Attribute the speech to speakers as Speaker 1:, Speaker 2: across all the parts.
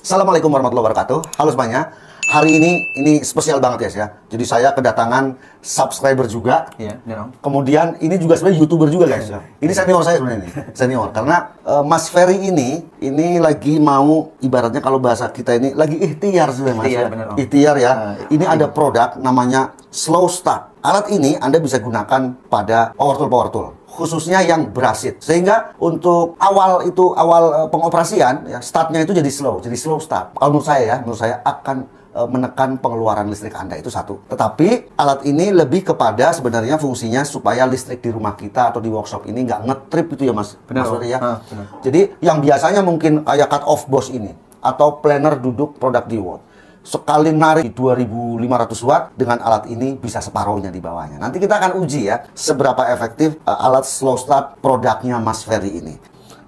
Speaker 1: Assalamualaikum warahmatullahi wabarakatuh. Halo semuanya. Hari ini spesial banget guys ya. Jadi saya kedatangan subscriber juga.
Speaker 2: Iya, benar.
Speaker 1: Kemudian ini juga sebenarnya YouTuber juga guys ya. Ini senior saya sebenarnya ini. Senior karena Mas Ferry ini lagi mau ibaratnya kalau bahasa kita ini lagi ikhtiar sebenarnya Mas.
Speaker 2: Ikhtiar,
Speaker 1: Ya.
Speaker 2: benar, Om.
Speaker 1: Ikhtiar ya. Ini ada
Speaker 2: ikhtiar.
Speaker 1: produk namanya Slow Start. Alat ini Anda bisa gunakan pada power tool khususnya yang berasit, sehingga untuk awal pengoperasian ya, startnya itu jadi slow start. Kalau menurut saya akan menekan pengeluaran listrik Anda, itu satu. Tetapi alat ini lebih kepada sebenarnya fungsinya supaya listrik di rumah kita atau di workshop ini nggak ngetrip itu ya Mas.
Speaker 2: Benar,
Speaker 1: Mas Ferry, ya.
Speaker 2: benar.
Speaker 1: Jadi yang biasanya mungkin kayak cut off boss ini atau planner duduk produk di watt, sekali narik 2500 watt dengan alat ini bisa separuhnya di bawahnya. Nanti kita akan uji ya seberapa efektif alat slow start produknya Mas Ferry ini.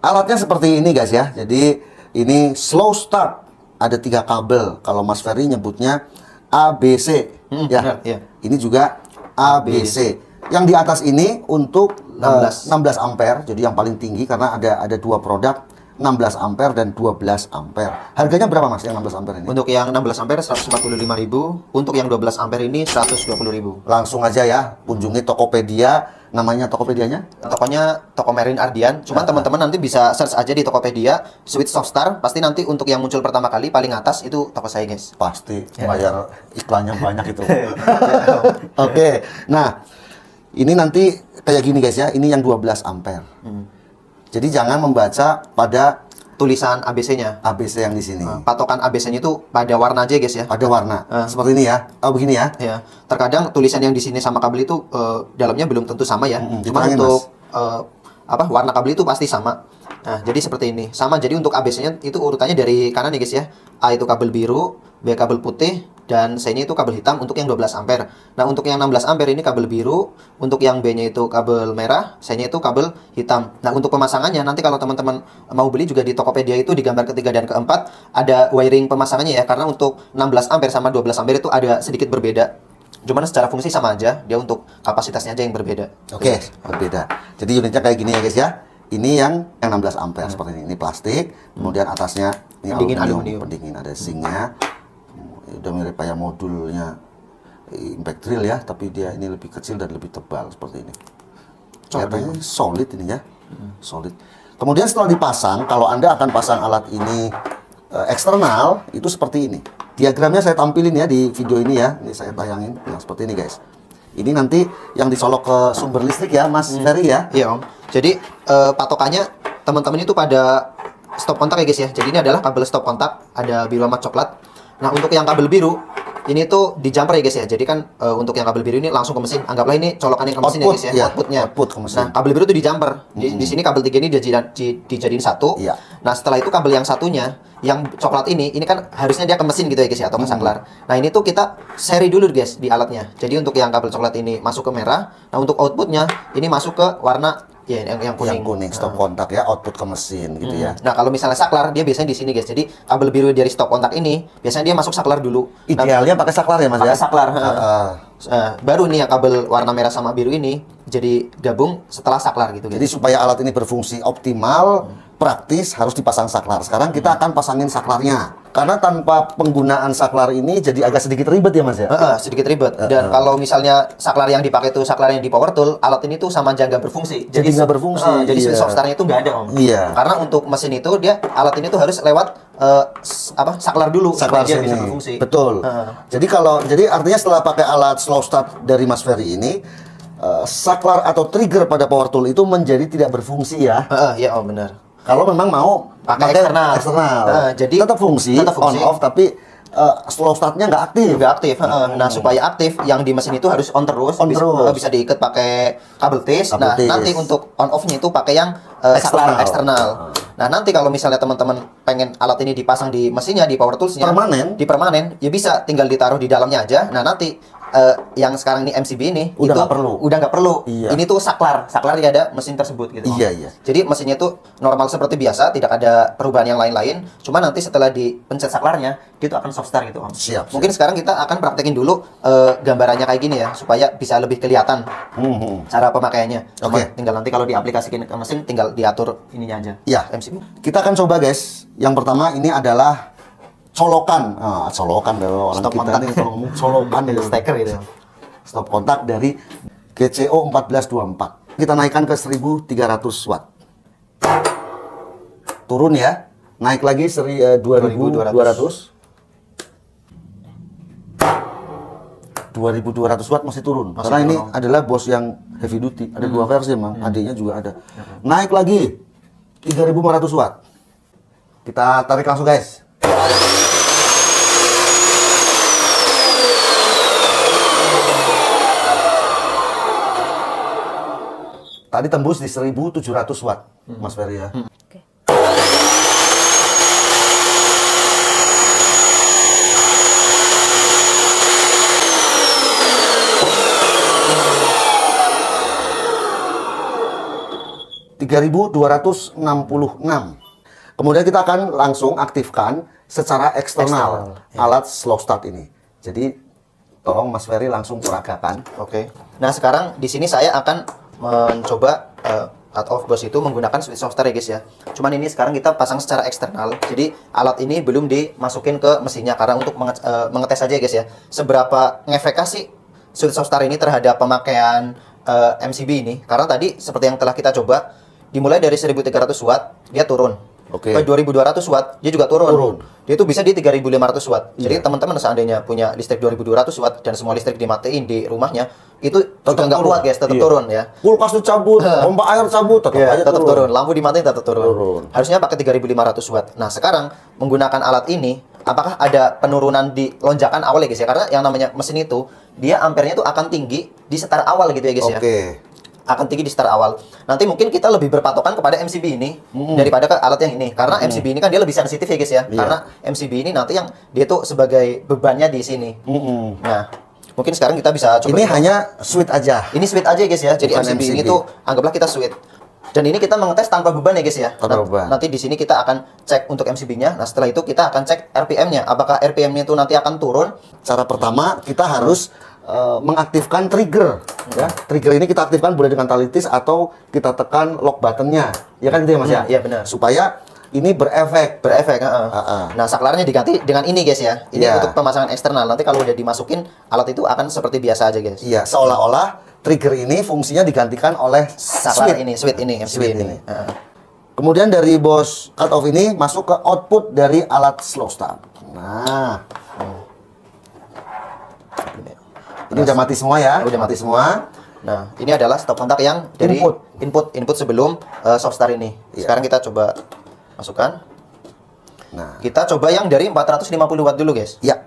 Speaker 1: Alatnya seperti ini guys ya. Jadi ini slow start, ada 3 kabel. Kalau Mas Ferry nyebutnya ABC ya.
Speaker 2: Benar, iya.
Speaker 1: Ini juga ABC. Yang di atas ini untuk 16 ampere, jadi yang paling tinggi karena ada 2 produk. 16 ampere dan 12 ampere. Harganya berapa Mas yang 16 ampere ini?
Speaker 2: Untuk yang 16 ampere 145.000, untuk yang 12 ampere ini 120.000.
Speaker 1: Langsung aja ya, kunjungi Tokopedia. Namanya Tokopedianya?
Speaker 2: Tokonya Toko Merin Ardian. Cuman teman-teman nanti bisa search aja di Tokopedia Switch Soft Star. Pasti nanti untuk yang muncul pertama kali paling atas itu toko saya guys.
Speaker 1: Pasti bayar iklannya banyak itu. Oke. Nah, ini nanti kayak gini guys ya. Ini yang 12 ampere. Jadi jangan membaca pada
Speaker 2: Tulisan ABC-nya.
Speaker 1: ABC yang di sini.
Speaker 2: Patokan ABC-nya itu pada warna aja guys ya.
Speaker 1: Ada warna. Seperti ini ya. Oh, begini ya.
Speaker 2: Ya, terkadang tulisan yang di sini sama kabel itu dalamnya belum tentu sama ya. Cuma
Speaker 1: diterangin,
Speaker 2: untuk warna kabel itu pasti sama. Nah, jadi seperti ini. Sama, jadi untuk ABC-nya itu urutannya dari kanan ya guys ya. A itu kabel biru, B kabel putih, dan C-nya itu kabel hitam untuk yang 12 ampere. Nah, untuk yang 16 ampere ini kabel biru, untuk yang B-nya itu kabel merah, C-nya itu kabel hitam. Nah, untuk pemasangannya nanti kalau teman-teman mau beli juga di Tokopedia itu di gambar ketiga dan keempat ada wiring pemasangannya ya. Karena untuk 16 ampere sama 12 ampere itu ada sedikit berbeda. Cuman secara fungsi sama aja, dia untuk kapasitasnya aja yang berbeda.
Speaker 1: Oke, berbeda. Jadi unitnya kayak gini ya guys ya. Ini yang 16 ampere seperti ini. Ini plastik, kemudian atasnya ini
Speaker 2: Pendingin
Speaker 1: aluminium,
Speaker 2: aluminium.
Speaker 1: pendingin, ada zinc-nya. Udah mirip kayak modulnya impact drill ya, tapi dia ini lebih kecil dan lebih tebal seperti ini. Kelihatannya solid ini ya. Solid. Kemudian setelah dipasang, kalau Anda akan pasang alat ini eksternal, itu seperti ini. Diagramnya saya tampilin ya di video ini ya. Ini saya tayangin. Nah, seperti ini guys. Ini nanti yang disolok ke sumber listrik ya, Mas Ferry ya.
Speaker 2: Iya Om. Jadi patokannya teman-teman itu pada stop kontak ya guys ya. Jadi ini adalah kabel stop kontak, ada biru sama coklat. Nah, untuk yang kabel biru ini tuh di jumper ya guys ya. Jadi kan untuk yang kabel biru ini langsung ke mesin. Anggaplah ini colokannya ke mesin ya guys ya,
Speaker 1: iya,
Speaker 2: outputnya.
Speaker 1: output ke mesin.
Speaker 2: Nah, kabel biru itu di jumper. Di sini kabel 3 ini dijadiin satu.
Speaker 1: Iya.
Speaker 2: Nah, setelah itu kabel yang satunya, yang coklat ini kan harusnya dia ke mesin gitu ya guys ya, atau ke saklar. Nah, ini tuh kita seri dulu guys di alatnya. Jadi untuk yang kabel coklat ini masuk ke merah. Nah, untuk outputnya ini masuk ke warna ya yang kuning.
Speaker 1: Yang kuning stop kontak ya, output ke mesin gitu ya.
Speaker 2: Nah, kalau misalnya saklar, dia biasanya di sini guys. Jadi kabel biru dari stop kontak ini biasanya dia masuk saklar dulu. Nah,
Speaker 1: Idealnya pakai saklar ya Mas ya.
Speaker 2: pakai saklar.
Speaker 1: Ah.
Speaker 2: Baru nih ya kabel warna merah sama biru ini jadi gabung setelah saklar gitu
Speaker 1: Jadi
Speaker 2: guys.
Speaker 1: supaya alat ini berfungsi optimal, praktis harus dipasang saklar. Sekarang kita akan pasangin saklarnya. Karena tanpa penggunaan saklar ini jadi agak sedikit ribet ya Mas ya.
Speaker 2: Sedikit ribet. Dan kalau misalnya saklar yang dipakai itu saklar yang di power tool, alat ini tuh sama aja nggak berfungsi.
Speaker 1: Jadi nggak berfungsi,
Speaker 2: Jadi
Speaker 1: iya.
Speaker 2: switch soft startnya itu nggak ada Om.
Speaker 1: Iya.
Speaker 2: Karena untuk mesin itu dia alat ini tuh harus lewat saklar dulu
Speaker 1: Saklar
Speaker 2: supaya dia bisa
Speaker 1: sini.
Speaker 2: berfungsi.
Speaker 1: Betul. Jadi artinya setelah pakai alat slow start dari Mas Ferry ini, saklar atau trigger pada power tool itu menjadi tidak berfungsi ya.
Speaker 2: Iya Om, benar.
Speaker 1: Kalau memang mau
Speaker 2: Pakai eksternal.
Speaker 1: Jadi tetap fungsi, on off, tapi slow startnya nggak aktif.
Speaker 2: Nggak aktif. Nah, supaya aktif yang di mesin itu harus on terus.
Speaker 1: On terus.
Speaker 2: Bisa diikat pakai kabel tis.
Speaker 1: Kabel
Speaker 2: Nah,
Speaker 1: tis.
Speaker 2: nanti untuk on off-nya itu pakai yang saklar eksternal. Nah, nanti kalau misalnya teman-teman pengen alat ini dipasang di mesinnya, di power toolsnya, di permanen, ya bisa tinggal ditaruh di dalamnya aja. Nah, nanti yang sekarang ini MCB ini
Speaker 1: Udah
Speaker 2: itu
Speaker 1: nggak perlu.
Speaker 2: udah nggak perlu.
Speaker 1: Iya.
Speaker 2: Ini tuh saklar dia ada mesin tersebut gitu.
Speaker 1: Iya, iya.
Speaker 2: Jadi mesinnya tuh normal seperti biasa, tidak ada perubahan yang lain-lain. Cuma nanti setelah dipencet saklarnya, dia tuh akan soft start gitu Om.
Speaker 1: Siap.
Speaker 2: Mungkin sekarang kita akan praktekin dulu gambarannya kayak gini ya, supaya bisa lebih kelihatan cara pemakaiannya. Cuma
Speaker 1: Oke.
Speaker 2: tinggal nanti kalau diaplikasikan ke mesin, tinggal diatur ininya aja.
Speaker 1: Ya.
Speaker 2: MCB.
Speaker 1: Kita akan coba guys. Yang pertama ini adalah colokan. Colokan kalau orang
Speaker 2: Stop
Speaker 1: kita
Speaker 2: kontak.
Speaker 1: nih kalau ngomong colokan itu.
Speaker 2: Steker gitu.
Speaker 1: Stop kontak dari GCO 1424. Kita naikkan ke 1300 watt. Turun ya. Naik lagi 2200. 2200 watt masih turun. Karena ini adalah bos yang heavy duty. Ada dua versi emang. Adanya juga ada. Naik lagi 3500 watt. Kita tarik langsung guys. Tadi tembus di 1700 watt, Mas Ferry ya.
Speaker 3: Oke.
Speaker 1: .3266. Kemudian kita akan langsung aktifkan secara eksternal alat slow start ini. Jadi tolong Mas Ferry langsung peragakan.
Speaker 2: Oke. Nah, sekarang di sini saya akan mencoba cut off bus itu menggunakan switch software ya guys ya. Cuman ini sekarang kita pasang secara eksternal. Jadi alat ini belum dimasukin ke mesinnya karena untuk mengetes aja ya guys ya. Seberapa ngefeknya sih switch software ini terhadap pemakaian MCB ini? Karena tadi seperti yang telah kita coba, dimulai dari 1300 watt dia turun.
Speaker 1: Oke.
Speaker 2: Ke 2200 watt dia juga turun.
Speaker 1: Turun.
Speaker 2: Dia itu bisa di 3500 watt. Jadi
Speaker 1: Iya.
Speaker 2: teman-teman seandainya punya listrik 2200 watt dan semua listrik dimatiin di rumahnya, itu juga nggak
Speaker 1: turun.
Speaker 2: kuat guys, tetap
Speaker 1: Iya.
Speaker 2: turun ya.
Speaker 1: Kulkas dicabut, pompa air cabut, tetap
Speaker 2: Iya,
Speaker 1: aja
Speaker 2: tetap
Speaker 1: turun.
Speaker 2: turun. Lampu dimatiin tetap turun.
Speaker 1: Turun.
Speaker 2: Harusnya pakai 3500 watt. Nah, sekarang menggunakan alat ini, apakah ada penurunan di lonjakan awal ya guys ya? Karena yang namanya mesin itu, dia ampernya tuh akan tinggi di start awal gitu ya guys ya.
Speaker 1: Oke.
Speaker 2: Akan tinggi di start awal. Nanti mungkin kita lebih berpatokan kepada MCB ini daripada ke alat yang ini. Karena MCB ini kan dia lebih sensitif ya guys ya.
Speaker 1: Iya.
Speaker 2: Karena MCB ini nanti yang dia tuh sebagai bebannya di sini. Nah, mungkin sekarang kita bisa coba.
Speaker 1: Ini hanya switch aja.
Speaker 2: Ini switch aja guys ya. Jadi
Speaker 1: Bukan
Speaker 2: MCB ini
Speaker 1: MCB.
Speaker 2: tuh anggaplah kita switch. Dan ini kita mengetes tanpa beban ya guys ya.
Speaker 1: Tanpa beban.
Speaker 2: Nanti di sini kita akan cek untuk MCB-nya. Nah, setelah itu kita akan cek RPM-nya. Apakah RPM-nya itu nanti akan turun?
Speaker 1: Cara pertama kita harus mengaktifkan trigger. Ya, trigger ini kita aktifkan boleh dengan talitis atau kita tekan lock buttonnya. Ya kan gitu ya Mas ya?
Speaker 2: Iya, benar.
Speaker 1: Supaya ini berefek.
Speaker 2: Berefek.
Speaker 1: Heeh.
Speaker 2: Nah, saklarnya diganti dengan ini guys ya. Ini
Speaker 1: Iya.
Speaker 2: untuk pemasangan eksternal. Nanti kalau udah dimasukin, alat itu akan seperti biasa aja guys.
Speaker 1: Iya, seolah-olah trigger ini fungsinya digantikan oleh
Speaker 2: Saklar
Speaker 1: switch.
Speaker 2: switch ini, MCB
Speaker 1: Switch
Speaker 2: ini.
Speaker 1: ini. Kemudian dari bos cut off ini masuk ke output dari alat slow start. Nah, ini udah mati semua ya?
Speaker 2: Udah mati semua. Nah, ini adalah stop kontak yang dari input sebelum soft start ini.
Speaker 1: Iya.
Speaker 2: Sekarang kita coba masukkan.
Speaker 1: Nah,
Speaker 2: Kita coba yang dari 450 watt dulu, guys.
Speaker 1: ya.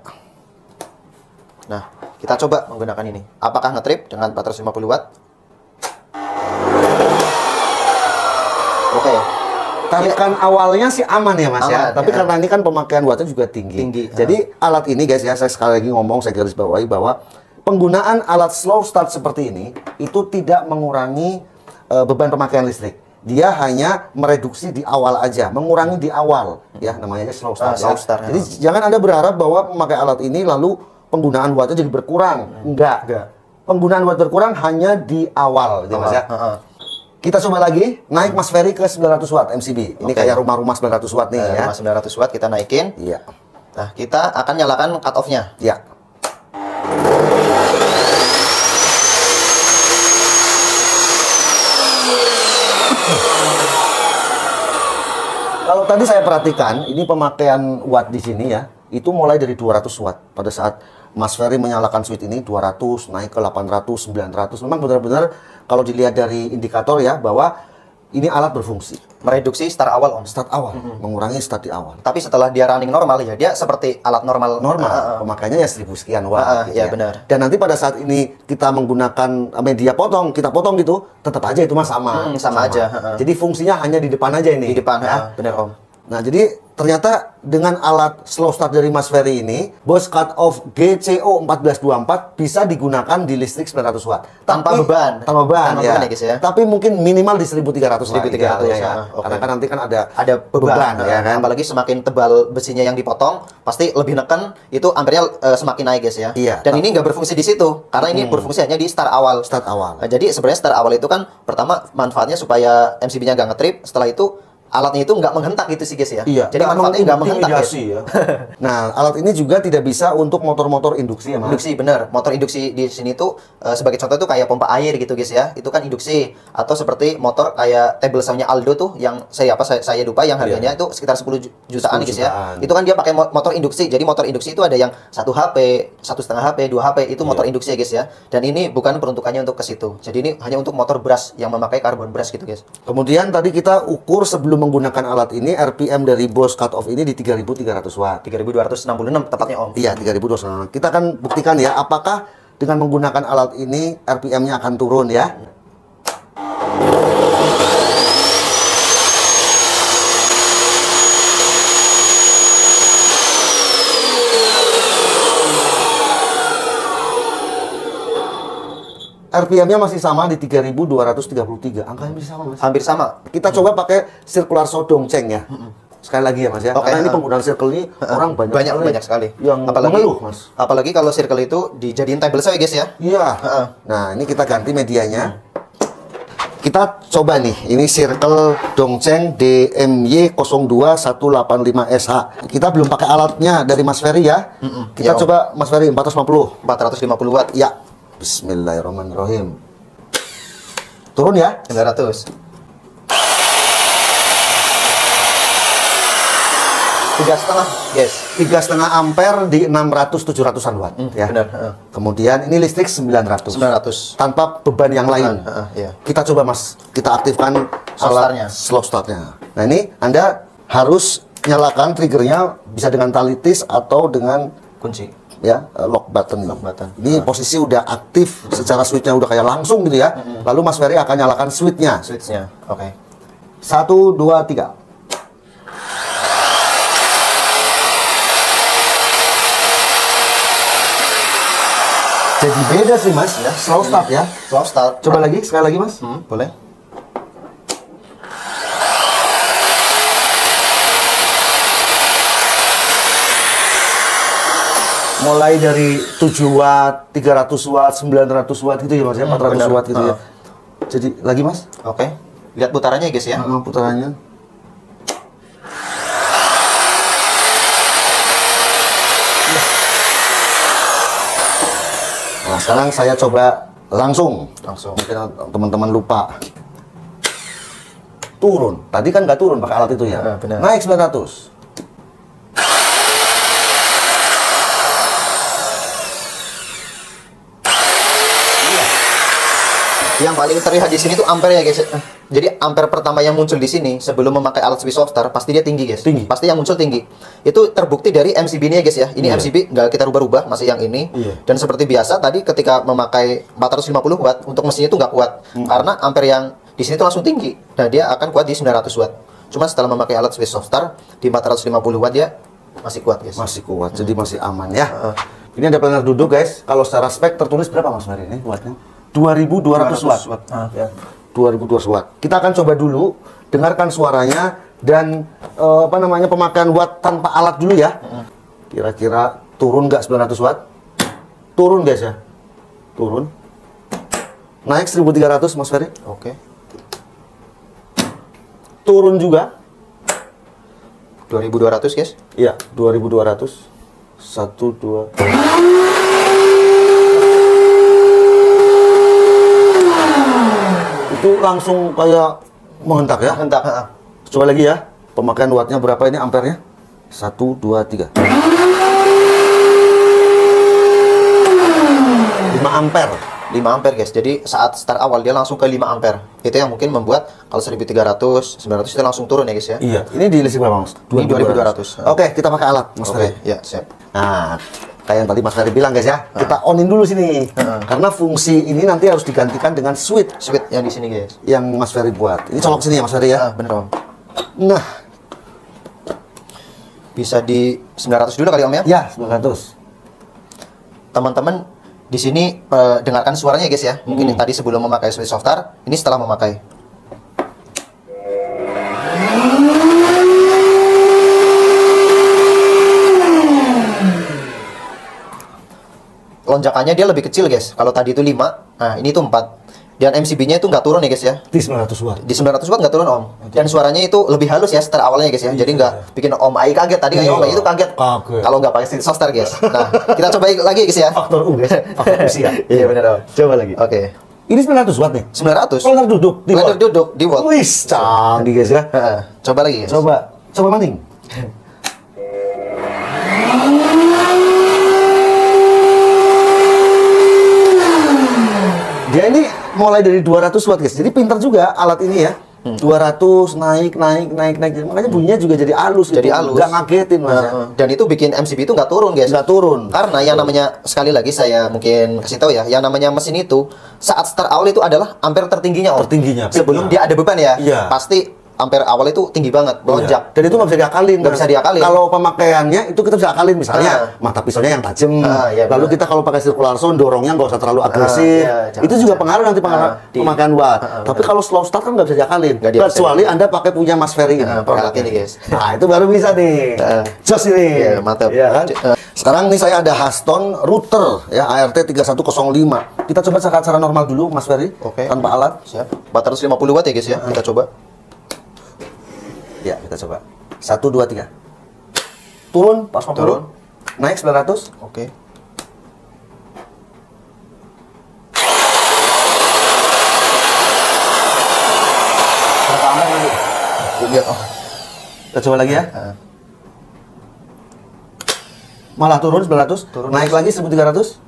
Speaker 2: Nah, kita coba menggunakan ini. Apakah ngetrip dengan 450 watt? Oke.
Speaker 1: Tarikan awalnya sih aman ya Mas ya,
Speaker 2: Aman,
Speaker 1: tapi
Speaker 2: ya.
Speaker 1: karena ini kan pemakaian wattnya juga tinggi.
Speaker 2: Tinggi,
Speaker 1: Jadi alat ini guys ya, saya sekali lagi ngomong, saya garis bawahi bahwa penggunaan alat slow start seperti ini itu tidak mengurangi beban pemakaian listrik. Dia hanya mereduksi di awal aja, mengurangi di awal ya, namanya slow start.
Speaker 2: Slow
Speaker 1: Ya.
Speaker 2: start, ya.
Speaker 1: Jadi jangan Anda berharap bahwa memakai alat ini lalu penggunaan wattnya jadi berkurang. Enggak. Penggunaan watt berkurang hanya di awal, gitu Mas ya. Kita coba lagi, naik Mas Ferry ke 900 watt MCB. Ini
Speaker 2: Oke.
Speaker 1: kayak rumah-rumah 900 watt nih ya.
Speaker 2: 900 watt kita naikin.
Speaker 1: Iya.
Speaker 2: Nah, kita akan nyalakan cut off-nya.
Speaker 1: Ya. Kalau tadi saya perhatikan, ini pemakaian watt di sini ya, itu mulai dari 200 watt. Pada saat Mas Ferry menyalakan switch ini 200, naik ke 800, 900. Memang benar-benar kalau dilihat dari indikator ya, bahwa ini alat berfungsi.
Speaker 2: Mereduksi start awal, Om.
Speaker 1: Start awal, mengurangi start di awal.
Speaker 2: Tapi setelah dia running normal ya, dia seperti alat normal.
Speaker 1: Normal, pemakaiannya ya 1000 sekian watt. gitu
Speaker 2: ya, benar.
Speaker 1: Dan nanti pada saat ini kita menggunakan media potong, kita potong gitu, tetap aja itu mah sama.
Speaker 2: Sama aja,
Speaker 1: Jadi fungsinya hanya di depan aja ini.
Speaker 2: Di depan,
Speaker 1: ya.
Speaker 2: bener Om.
Speaker 1: Nah, jadi ternyata dengan alat slow start dari Mas Ferry ini, bos cut off GCO 1424 bisa digunakan di listrik 900 watt.
Speaker 2: Tanpa beban.
Speaker 1: Tanpa beban,
Speaker 2: Tanpa
Speaker 1: ya.
Speaker 2: beban ya, guys, ya.
Speaker 1: Tapi mungkin minimal di 1300 lah
Speaker 2: 1300,
Speaker 1: idealnya ya.
Speaker 2: oke.
Speaker 1: Karena kan nanti kan ada
Speaker 2: Beban,
Speaker 1: ya kan.
Speaker 2: Apalagi semakin tebal besinya yang dipotong, pasti lebih neken, itu ampernya semakin naik guys ya.
Speaker 1: Iya.
Speaker 2: Dan ini nggak berfungsi di situ, karena ini berfungsi hanya di start awal.
Speaker 1: Start awal.
Speaker 2: Nah, jadi sebenarnya start awal itu kan pertama manfaatnya supaya MCB-nya nggak ngetrip, setelah itu alatnya itu nggak menghentak gitu sih guys ya.
Speaker 1: Iya.
Speaker 2: Jadi manfaatnya nggak menghentak guys.
Speaker 1: Intimidasi ya. Nah, alat ini juga tidak bisa untuk motor-motor induksi ya, Mas.
Speaker 2: Induksi bener. Motor induksi di sini tuh sebagai contoh tuh kayak pompa air gitu guys ya. Itu kan induksi. Atau seperti motor kayak table saw-nya Aldo tuh yang saya lupa yang harganya itu sekitar 10 jutaan
Speaker 1: 10
Speaker 2: guys ya.
Speaker 1: jutaan.
Speaker 2: Itu kan dia pakai motor induksi. Jadi motor induksi itu ada yang 1 HP, 1,5 HP, 2 HP itu motor induksi ya guys ya. Dan ini bukan peruntukannya untuk ke situ. Jadi ini hanya untuk motor brush yang memakai carbon brush gitu guys.
Speaker 1: Kemudian tadi kita ukur sebelum menggunakan alat ini RPM dari Bosch cut off ini di 3300 watt.
Speaker 2: 3266 tepatnya Om.
Speaker 1: Iya, 3200. Kita akan buktikan ya apakah dengan menggunakan alat ini RPM-nya akan turun ya. RPM-nya masih sama di 3233. Angkanya masih sama, Mas.
Speaker 2: Hampir sama.
Speaker 1: Kita coba pakai circular saw dongceng ya. Sekali lagi ya, Mas ya.
Speaker 2: Oke,
Speaker 1: Karena ini penggunaan circle ini orang
Speaker 2: banyak sekali.
Speaker 1: yang mengeluh, Mas.
Speaker 2: Apalagi kalau circle itu dijadiin table saw ya guys ya.
Speaker 1: Iya. Nah, ini kita ganti medianya. Kita coba nih, ini circle dongceng DMY 02185SH. Kita belum pakai alatnya dari Mas Ferry ya. Kita
Speaker 2: Ya, Om.
Speaker 1: coba Mas Ferry 450.
Speaker 2: 450 watt.
Speaker 1: Ya. Bismillahirrahmanirrahim. Turun ya.
Speaker 2: 900. 3,5 guys.
Speaker 1: 3,5 ampere di 600-700an watt ya.
Speaker 2: Benar.
Speaker 1: Kemudian ini listrik 900.
Speaker 2: 900.
Speaker 1: Tanpa beban yang lain.
Speaker 2: Iya.
Speaker 1: Kita coba Mas, kita aktifkan
Speaker 2: Startnya.
Speaker 1: slow startnya. Nah ini Anda harus nyalakan triggernya bisa dengan tali tis atau dengan
Speaker 2: Kunci.
Speaker 1: ya lock button.
Speaker 2: Lock button.
Speaker 1: Ini posisi udah aktif, secara switchnya udah kayak langsung gitu ya. Lalu Mas Ferry akan nyalakan switchnya.
Speaker 2: Switchnya. Oke.
Speaker 1: 1, 2, 3. Jadi beda sih Mas ya, slow start ya.
Speaker 2: Slow start.
Speaker 1: Coba lagi, sekali lagi Mas.
Speaker 2: Boleh.
Speaker 1: Mulai dari 7 watt, 300 watt, 900 watt gitu ya Mas ya, 400
Speaker 2: benar.
Speaker 1: watt gitu ya. Jadi lagi Mas,
Speaker 2: Oke. Lihat putarannya guys ya.
Speaker 1: putarannya. Nah, sekarang saya coba langsung.
Speaker 2: Langsung.
Speaker 1: Mungkin teman-teman lupa. Turun. Tadi kan nggak turun pakai alat itu ya.
Speaker 2: Benar.
Speaker 1: Naik 900.
Speaker 2: Yang paling terlihat di sini tuh ampere ya guys. Jadi ampere pertama yang muncul di sini sebelum memakai alat switch off start pasti dia tinggi guys.
Speaker 1: Tinggi.
Speaker 2: Pasti yang muncul tinggi. Itu terbukti dari MCB ini ya guys ya. Ini
Speaker 1: Iya.
Speaker 2: MCB nggak kita rubah-rubah, masih yang ini.
Speaker 1: Iya.
Speaker 2: Dan seperti biasa tadi ketika memakai 450 watt untuk mesinnya itu nggak kuat karena ampere yang di sini tuh langsung tinggi. Nah dia akan kuat di 900 watt. Cuma setelah memakai alat switch off start di 450 watt dia masih kuat guys.
Speaker 1: Masih kuat, jadi masih aman ya. Ini ada planer duduk guys. Kalau secara spek tertulis berapa Mas Mari ini wattnya? 2200 watt. Ya. 2200 watt. Kita akan coba dulu, dengarkan suaranya dan pemakaian watt tanpa alat dulu ya. Kira-kira turun nggak 900 watt? Turun guys ya. Turun. Naik 1300 Mas Ferry.
Speaker 2: Oke.
Speaker 1: Turun juga.
Speaker 2: 2200 guys.
Speaker 1: Iya, 2200. 1, 2. Itu langsung kayak menghentak ya.
Speaker 2: Hentak.
Speaker 1: Coba lagi ya. Pemakaian wattnya berapa ini ampernya? 1, 2, 3. 5 ampere.
Speaker 2: 5 ampere guys. Jadi saat start awal dia langsung ke 5 ampere. Itu yang mungkin membuat kalau 1300, 900 itu langsung turun ya guys ya.
Speaker 1: Iya. Ini di listrik berapa Mas?
Speaker 2: Ini 2200.
Speaker 1: Oke, kita pakai alat Mas
Speaker 2: Oke,
Speaker 1: Ferry.
Speaker 2: ya siap.
Speaker 1: Nah, kayak yang tadi Mas Ferry bilang guys ya. Kita onin dulu sini. Karena fungsi ini nanti harus digantikan dengan switch
Speaker 2: Switch yang di sini guys.
Speaker 1: yang Mas Ferry buat. Ini colok sini ya Mas Ferry ya.
Speaker 2: Bener Om.
Speaker 1: Nah,
Speaker 2: Bisa di 900 dulu kali Om ya.
Speaker 1: ya 900.
Speaker 2: Teman-teman di sini dengarkan suaranya guys ya. Mungkin tadi sebelum memakai switch off start, ini setelah memakai. Lonjakannya dia lebih kecil guys. Kalau tadi itu 5, nah ini tuh 4. Dan MCB-nya itu nggak turun ya guys ya.
Speaker 1: Di 900 watt.
Speaker 2: Di 900 watt nggak turun om. Dan suaranya itu lebih halus ya setelah awalnya guys ya. Jadi nggak bikin om Ai kaget. Tadi kayak om Ai itu kaget. Kalau nggak pakai Streetsoster guys. Nah kita coba lagi guys ya.
Speaker 1: Faktor U guys. Faktor usia.
Speaker 2: Iya benar om.
Speaker 1: Coba lagi.
Speaker 2: Oke.
Speaker 1: Ini 900 watt nih.
Speaker 2: 900.
Speaker 1: Blender duduk di
Speaker 2: Blender
Speaker 1: watt.
Speaker 2: duduk di watt.
Speaker 1: Wih, canggih guys ya.
Speaker 2: Coba lagi guys.
Speaker 1: Coba maning. Dia ini mulai dari 200 watt guys. Jadi pintar juga alat ini ya. 200 naik. Makanya bunyinya juga jadi halus.
Speaker 2: Jadi
Speaker 1: gitu.
Speaker 2: halus.
Speaker 1: Nggak ngagetin mas. Ya.
Speaker 2: Dan itu bikin MCB itu nggak turun guys.
Speaker 1: Nggak turun.
Speaker 2: Karena yang namanya sekali lagi saya mungkin kasih tahu ya, yang namanya mesin itu saat start awal itu adalah ampere tertingginya om.
Speaker 1: Tertingginya.
Speaker 2: Sebelum dia ada beban ya.
Speaker 1: Iya.
Speaker 2: Pasti ampere awal itu tinggi banget, melonjak.
Speaker 1: Dan itu nggak bisa diakalin.
Speaker 2: Nggak bisa diakalin.
Speaker 1: Kalau pemakaiannya itu kita bisa akalin, misalnya mata pisaunya yang tajam.
Speaker 2: Iya,
Speaker 1: Lalu kita kalau pakai circular sound dorongnya nggak usah terlalu agresif. Itu juga pengaruh nanti pemakaian watt. Tapi kalau slow start kan nggak bisa diakalin. Kecuali Anda pakai punya Mas Ferry ini.
Speaker 2: Pakai alat ini guys.
Speaker 1: Nah itu baru bisa nih. Jos ini.
Speaker 2: Iya, mantap.
Speaker 1: Iya kan? Sekarang nih saya ada Haston router ya ART 3105. Kita coba secara normal dulu Mas Ferry.
Speaker 2: Oke.
Speaker 1: Tanpa alat.
Speaker 2: Siap. 450 watt ya guys ya. Kita coba.
Speaker 1: Ya, kita coba. 1, 2, 3. Turun, pas 50.
Speaker 2: Turun.
Speaker 1: Naik 900.
Speaker 2: Oke.
Speaker 1: Berapa ampere lagi?
Speaker 2: Lihat oh.
Speaker 1: Kita coba lagi ya. Malah turun 900.
Speaker 2: Turun.
Speaker 1: Naik lagi 1300.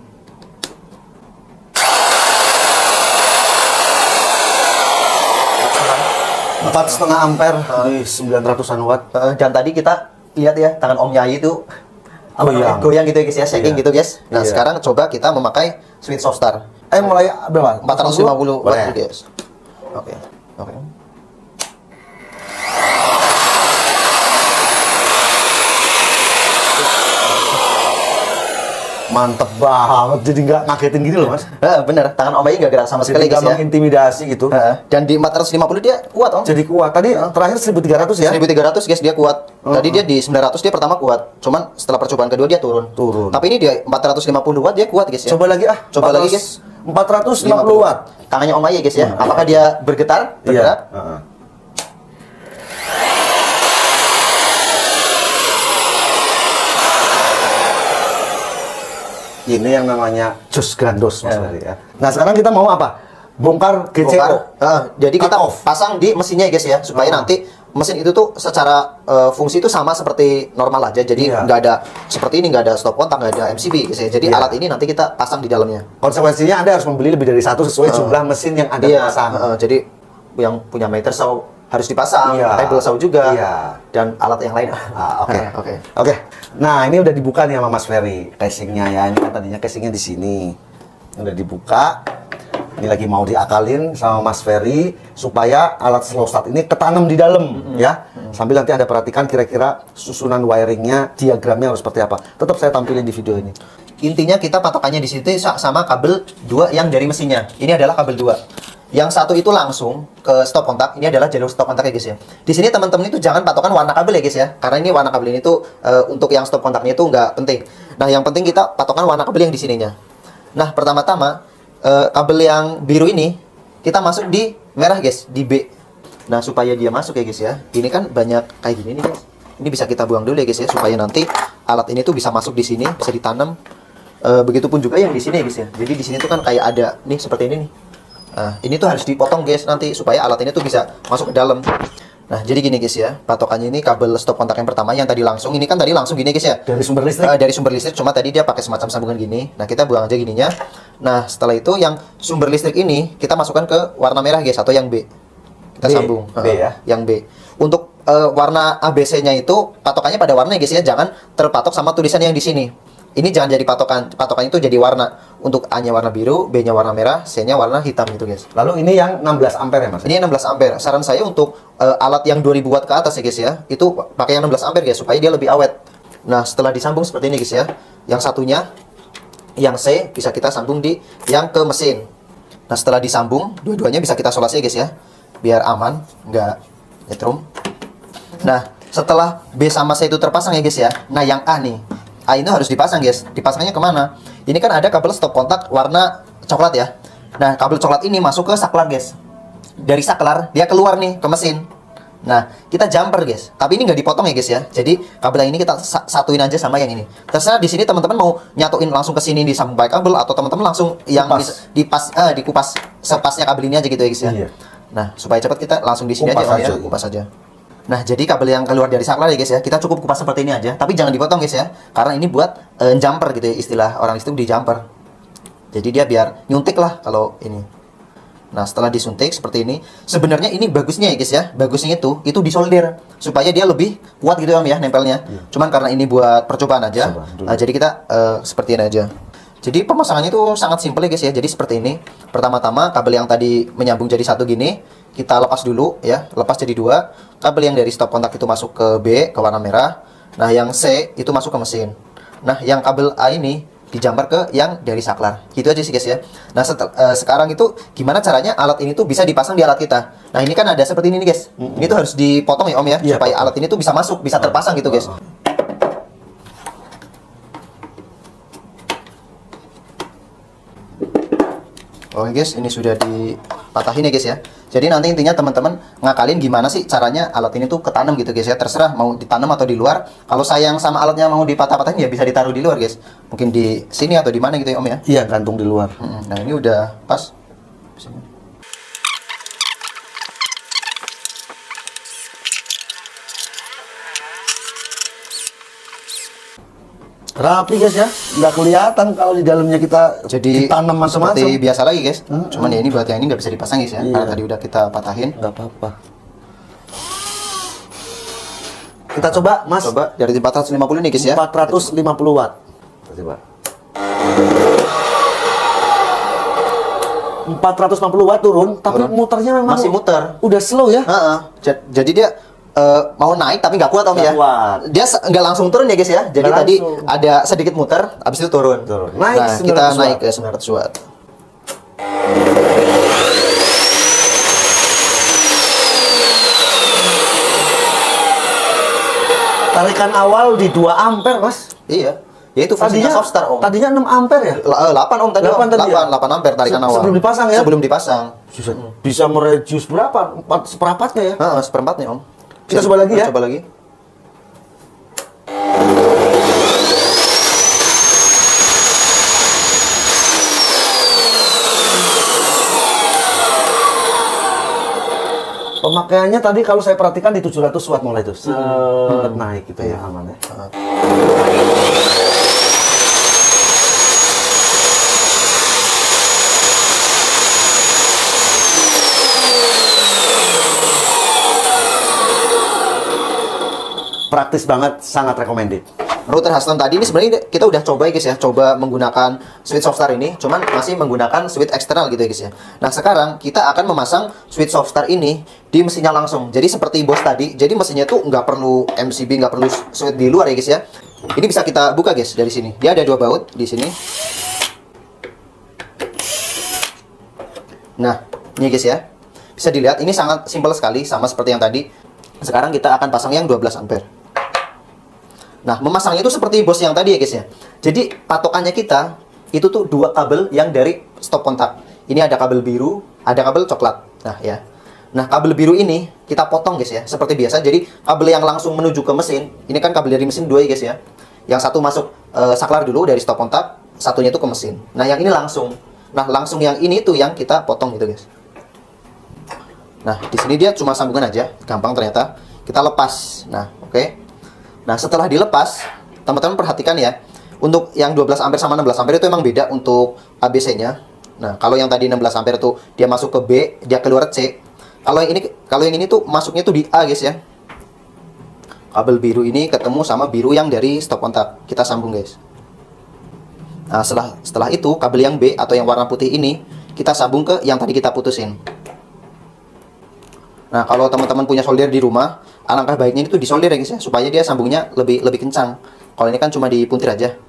Speaker 1: 4,5 ampere di 900-an watt.
Speaker 2: Dan tadi kita lihat ya tangan Om Yai itu goyang gitu ya guys ya, shaking gitu guys. Nah sekarang coba kita memakai switch soft start.
Speaker 1: Mulai berapa?
Speaker 2: 450 watt
Speaker 1: Boleh.
Speaker 2: guys. Oke. Oke.
Speaker 1: Mantep banget, jadi nggak ngagetin gitu loh mas.
Speaker 2: Bener, tangan Om Yai nggak gerak sama sekali
Speaker 1: Jadi nggak
Speaker 2: guys ya.
Speaker 1: mengintimidasi gitu.
Speaker 2: Dan di 450 dia kuat Om.
Speaker 1: Jadi kuat. Tadi terakhir 1300 ya?
Speaker 2: 1300 guys dia kuat. Tadi dia di 900 dia pertama kuat. Cuman setelah percobaan kedua dia turun. Tapi ini dia 450 watt dia kuat guys ya.
Speaker 1: Coba lagi ah.
Speaker 2: Coba lagi guys.
Speaker 1: 450 watt.
Speaker 2: Tangannya Om Yai guys ya. Apakah dia bergetar? Bergerak?
Speaker 1: Iya. Ini yang namanya Jos Gandos mas Ferry ya. Nah sekarang kita mau apa? Bongkar GCO.
Speaker 2: Jadi kita
Speaker 1: Cut off.
Speaker 2: pasang di mesinnya guys ya, supaya nanti mesin itu tuh secara fungsi itu sama seperti normal aja. Jadi nggak ada seperti ini, nggak ada stop kontak, nggak ada MCB guys ya. Jadi alat ini nanti kita pasang di dalamnya.
Speaker 1: Konsekuensinya Anda harus membeli lebih dari satu sesuai jumlah mesin yang Anda pasang.
Speaker 2: Jadi yang punya meter saw harus dipasang, table saw juga, dan alat yang lain.
Speaker 1: Oke. Nah ini udah dibuka nih sama Mas Ferry casingnya ya. Ini kan tadinya casingnya di sini. Udah dibuka. Ini lagi mau diakalin sama Mas Ferry supaya alat slow start ini ketanam di dalam ya. Sambil nanti Anda perhatikan kira-kira susunan wiringnya, diagramnya harus seperti apa. Tetap saya tampilin di video ini.
Speaker 2: Intinya kita patokannya di situ sama kabel 2 yang dari mesinnya. Ini adalah kabel 2. Yang satu itu langsung ke stop kontak. Ini adalah jalur stop kontak ya guys ya. Di sini teman-teman itu jangan patokan warna kabel ya guys ya. Karena ini warna kabel ini tuh untuk yang stop kontaknya itu nggak penting. Nah yang penting kita patokan warna kabel yang di sininya. Nah pertama-tama kabel yang biru ini kita masuk di merah guys, di B. Nah supaya dia masuk ya guys ya. Ini kan banyak kayak gini nih guys. Ini bisa kita buang dulu ya guys ya, supaya nanti alat ini tuh bisa masuk di sini, bisa ditanam. Begitupun juga yang di sini ya guys ya. Jadi di sini tuh kan kayak ada nih seperti ini nih. Nah, ini tuh harus dipotong guys nanti supaya alat ini tuh bisa masuk ke dalam. Nah, jadi gini guys ya, patokannya ini kabel stop kontak yang pertama yang tadi langsung, ini kan tadi langsung gini guys ya.
Speaker 1: Dari sumber listrik?
Speaker 2: Dari sumber listrik, cuma tadi dia pakai semacam sambungan gini. Nah, kita buang aja gininya. Nah, setelah itu yang sumber listrik ini kita masukkan ke warna merah guys, atau yang B. Kita sambung.
Speaker 1: B ya?
Speaker 2: Yang B. Untuk warna ABC-nya itu patokannya pada warna guys ya, jangan terpatok sama tulisan yang di sini. Ini jangan jadi patokan. Patokan itu jadi warna. Untuk A-nya warna biru, B-nya warna merah, C-nya warna hitam gitu guys.
Speaker 1: Lalu ini yang 16 ampere ya mas?
Speaker 2: Ini 16 ampere. Saran saya untuk alat yang 2000 watt ke atas ya guys ya, itu pakai yang 16 ampere guys supaya dia lebih awet. Nah, setelah disambung seperti ini guys ya. Yang satunya yang C bisa kita sambung di yang ke mesin. Nah, setelah disambung, dua-duanya bisa kita solasi ya guys ya. Biar aman, nggak nyetrum. Nah, setelah B sama C itu terpasang ya guys ya. Nah, yang A nih. A ini harus dipasang guys. Dipasangnya kemana? Ini kan ada kabel stop kontak warna coklat ya. Nah, kabel coklat ini masuk ke saklar, guys. Dari saklar dia keluar nih ke mesin. Nah, kita jumper, guys. Tapi ini nggak dipotong ya, guys ya. Jadi kabel yang ini kita satuin aja sama yang ini. Terserah di sini teman-teman mau nyatuin langsung ke sini disambung pakai kabel, atau teman-teman langsung yang dikupas sepasnya kabel ini aja gitu ya, guys ya.
Speaker 1: Iya.
Speaker 2: Nah, supaya cepat kita langsung di sini
Speaker 1: Kupas
Speaker 2: aja, Om, ya.
Speaker 1: aja.
Speaker 2: Kupas aja. Nah, jadi kabel yang keluar dari saklar ya, guys ya. Kita cukup kupas seperti ini aja, tapi jangan dipotong, guys ya. Karena ini buat jumper gitu ya, istilah orang itu di jumper. Jadi dia biar nyuntik lah kalau ini. Nah, setelah disuntik seperti ini, sebenarnya ini bagusnya ya, guys ya. Bagusnya itu disolder supaya dia lebih kuat gitu, Om ya, nempelnya. Cuman karena ini buat percobaan aja. Nah, jadi kita seperti ini aja. Jadi pemasangannya itu sangat simpel ya, guys ya. Jadi seperti ini. Pertama-tama kabel yang tadi menyambung jadi satu gini, kita lepas dulu ya, lepas jadi dua. Kabel yang dari stop kontak itu masuk ke B, ke warna merah. Nah, yang C itu masuk ke mesin. Nah, yang kabel A ini dijamper ke yang dari saklar. Gitu aja sih, guys ya. Nah, sekarang itu gimana caranya alat ini tuh bisa dipasang di alat kita. Nah, ini kan ada seperti ini nih, guys. Ini tuh harus dipotong ya, Om ya,
Speaker 1: Iya,
Speaker 2: supaya
Speaker 1: potong.
Speaker 2: alat ini tuh bisa masuk, bisa terpasang gitu, guys. Oke, guys, ini sudah dipatahin ya, guys ya. Jadi nanti intinya teman-teman ngakalin gimana sih caranya alat ini tuh ketanam gitu, guys ya. Terserah mau ditanam atau di luar. Kalau sayang sama alatnya mau dipatah-patahin ya bisa ditaruh di luar, guys. Mungkin di sini atau di mana gitu ya, Om ya.
Speaker 1: Iya, gantung di luar.
Speaker 2: Nah, ini udah pas.
Speaker 1: Rapi, guys ya. Nggak kelihatan kalau di dalamnya kita
Speaker 2: Jadi
Speaker 1: ditanam macam-macam.
Speaker 2: seperti biasa lagi, guys. Cuman ya ini buat yang ini nggak bisa dipasang, guys ya.
Speaker 1: Iya.
Speaker 2: Karena tadi udah kita patahin.
Speaker 1: Nggak apa-apa. Kita coba, Mas.
Speaker 2: Coba dari 450 nih, guys ya.
Speaker 1: 450 watt. Coba. 450 watt turun, tapi
Speaker 2: Turun.
Speaker 1: muternya memang
Speaker 2: Masih muter.
Speaker 1: Udah slow ya.
Speaker 2: Heeh. Jadi dia mau naik tapi nggak kuat, Om
Speaker 1: Nggak
Speaker 2: ya.
Speaker 1: kuat.
Speaker 2: Dia nggak langsung turun ya, guys ya. Jadi
Speaker 1: Nggak
Speaker 2: tadi
Speaker 1: langsung.
Speaker 2: ada sedikit muter, habis itu turun.
Speaker 1: Turun. Naik
Speaker 2: Nah,
Speaker 1: 900
Speaker 2: kita
Speaker 1: watt.
Speaker 2: naik ke 900 watt.
Speaker 1: Tarikan awal di 2 ampere, Mas.
Speaker 2: Iya. Ya itu fungsinya soft start, Om.
Speaker 1: Tadinya 6 ampere ya?
Speaker 2: 8 Om tadi,
Speaker 1: 8
Speaker 2: Om.
Speaker 1: tadi ya?
Speaker 2: 8 ampere tarikan awal.
Speaker 1: Sebelum dipasang ya?
Speaker 2: Sebelum dipasang.
Speaker 1: Bisa mereduce berapa? 4 seperempatnya ya?
Speaker 2: Heeh, seperempatnya, Om.
Speaker 1: Kita coba lagi ya?
Speaker 2: Coba lagi.
Speaker 1: Pemakaiannya tadi kalau saya perhatikan di 700 watt mulai tuh. Naik gitu ya aman ya. Praktis banget, sangat recommended.
Speaker 2: Router Haslam tadi ini sebenarnya kita udah coba ya, guys ya, coba menggunakan switch Softstar ini, cuman masih menggunakan switch eksternal gitu ya, guys ya. Nah, sekarang kita akan memasang switch Softstar ini di mesinnya langsung. Jadi seperti bos tadi, jadi mesinnya tuh nggak perlu MCB, nggak perlu switch di luar ya, guys ya. Ini bisa kita buka, guys, dari sini. Dia ada 2 baut di sini. Nah, ini guys ya. Bisa dilihat ini sangat simpel sekali, sama seperti yang tadi. Sekarang kita akan pasang yang 12 ampere. Nah, memasangnya itu seperti bos yang tadi ya, guys ya. Jadi patokannya kita itu tuh 2 kabel yang dari stop kontak. Ini ada kabel biru, ada kabel coklat. Nah, ya. Nah, kabel biru ini kita potong, guys ya, seperti biasa. Jadi kabel yang langsung menuju ke mesin, ini kan kabel dari mesin 2 ya, guys ya. Yang satu masuk saklar dulu dari stop kontak, satunya itu ke mesin. Nah, yang ini langsung. Nah, langsung yang ini tuh yang kita potong gitu, guys. Nah, di sini dia cuma sambungan aja, gampang ternyata. Kita lepas. Nah, oke. Nah, setelah dilepas, teman-teman perhatikan ya. Untuk yang 12 ampere sama 16 ampere itu emang beda untuk ABC-nya. Nah, kalau yang tadi 16 ampere tuh dia masuk ke B, dia keluar C. Kalau yang ini tuh masuknya tuh di A, guys ya. Kabel biru ini ketemu sama biru yang dari stop kontak. Kita sambung, guys. Nah, setelah itu kabel yang B atau yang warna putih ini kita sambung ke yang tadi kita putusin. Nah, kalau teman-teman punya solder di rumah, alangkah baiknya itu disolder ya, guys ya, supaya dia sambungnya lebih kencang. Kalau ini kan cuma dipuntir aja.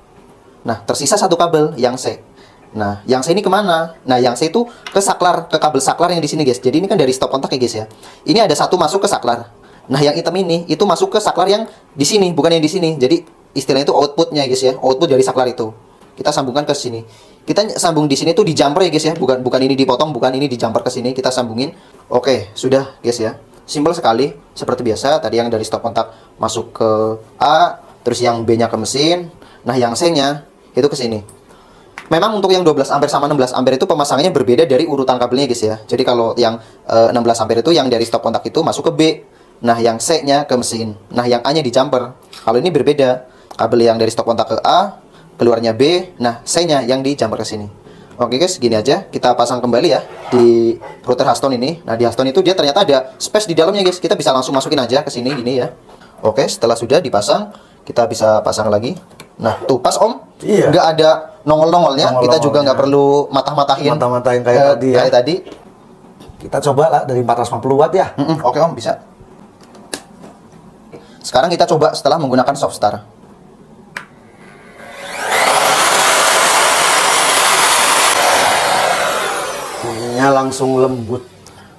Speaker 2: Nah, tersisa 1 kabel yang C. Nah, yang C ini kemana? Nah, yang C itu ke saklar, ke kabel saklar yang di sini, guys. Jadi ini kan dari stop kontak ya, guys ya. Ini ada 1 masuk ke saklar. Nah, yang hitam ini itu masuk ke saklar yang di sini, bukan yang di sini. Jadi istilahnya itu outputnya, guys ya, output dari saklar itu. kita sambungkan ke sini. Kita sambung di sini tuh di jumper ya guys ya, bukan ini dipotong, bukan ini di jumper ke sini, kita sambungin. Oke, sudah guys ya. Simpel sekali, seperti biasa. Tadi yang dari stop kontak masuk ke A, terus yang B-nya ke mesin. Nah, yang C-nya itu ke sini. Memang untuk yang 12 ampere sama 16 ampere itu pemasangannya berbeda dari urutan kabelnya guys ya. Jadi kalau yang 16 ampere itu yang dari stop kontak itu masuk ke B. Nah, yang C-nya ke mesin. Nah, yang A-nya di jumper. Kalau ini berbeda. Kabel yang dari stop kontak ke A, keluarnya B. Nah, C-nya yang di jumper ke sini. Oke guys, gini aja. Kita pasang kembali ya di router Huston ini. Nah, di Huston itu dia ternyata ada space di dalamnya guys. Kita bisa langsung masukin aja ke sini gini ya. Oke, setelah sudah dipasang, kita bisa pasang lagi. Nah, tuh pas Om.
Speaker 1: Iya.
Speaker 2: Nggak ada nongol-nongolnya. Kita juga nggak perlu matah-matahin.
Speaker 1: Matah-matahin kayak tadi ya.
Speaker 2: Kayak tadi.
Speaker 1: Kita coba lah dari 450 watt ya.
Speaker 2: Oke Om, bisa. Sekarang kita coba setelah menggunakan soft start.
Speaker 1: Bunyinya langsung lembut.